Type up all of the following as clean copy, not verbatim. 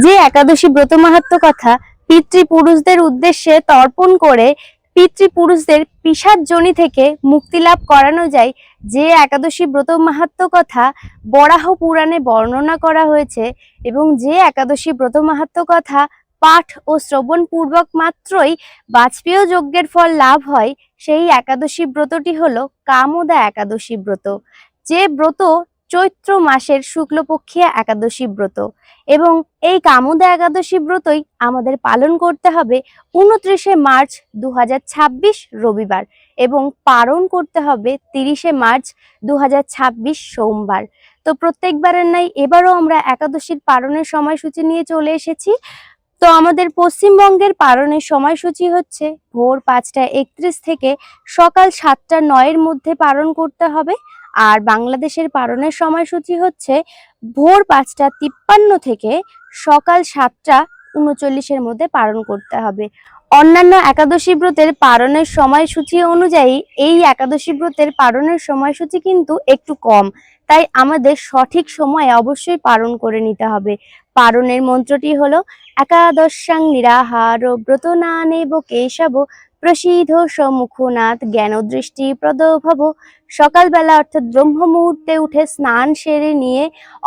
যে একাদশী ব্রত মাহাত্ম্য কথা পিতৃপুরুষদের উদ্দেশ্যে তর্পণ করে পিতৃপুরুষদের পিশাচ যোনি থেকে মুক্তি লাভ করানো যায়, যে একাদশী ব্রত মাহাত্ম্য কথা বরাহ পুরাণে বর্ণনা করা হয়েছে, এবং যে একাদশী ব্রত মাহাত্ম্য কথা পাঠ ও শ্রবণ পূর্বক মাত্রই বাজপেয় যজ্ঞের ফল লাভ হয়, সেই একাদশী ব্রতটি হলো কামোদা একাদশী ব্রত। যে ব্রত চৈত্র মাসের শুক্লপক্ষীয় একাদশী ব্রত, এবং এই কামোদা একাদশী ব্রতই আমাদের পালন করতে হবে 29শে মার্চ 2026 রবিবার, এবং পালন করতে হবে 30শে মার্চ 2026 সোমবার। তো প্রত্যেকবারের নাই এবারও আমরা একাদশীর পালনের সময়সূচি নিয়ে চলে এসেছি। তো আমাদের পশ্চিমবঙ্গের পালনের সময়সূচি হচ্ছে ভোর 5টা 31 থেকে সকাল 7টা 9 মধ্যে পালন করতে হবে। আর বাংলাদেশের পালনের সময়সূচি হচ্ছে ভোর 5টা 53 থেকে সকাল 7টা 39 মধ্যে পালন করতে হবে। অন্যান্য একাদশী ব্রতের পালনের সময়সূচি অনুযায়ী এই একাদশী ব্রতের পালনের সময়সূচি কিন্তু একটু কম, তাই আমাদের সঠিক সময়ে অবশ্যই পালন করে নিতে হবে। পালনের মন্ত্রটি হলো একাদশাং নিরাহার ব্রত না নেব কেশব প্রসিদ্ধ সম্মুখনাথ জ্ঞান দৃষ্টি প্রদভব। সকালবেলা অর্থাৎ ব্রহ্ম মুহূর্তে উঠে স্নান সেরে নিয়ে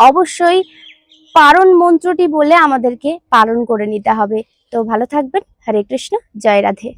অবশ্যই পারণ মন্ত্রটি বলে আমাদেরকে পালন করে নিতে হবে। তো ভালো থাকবেন। হরে কৃষ্ণ, জয় রাধে।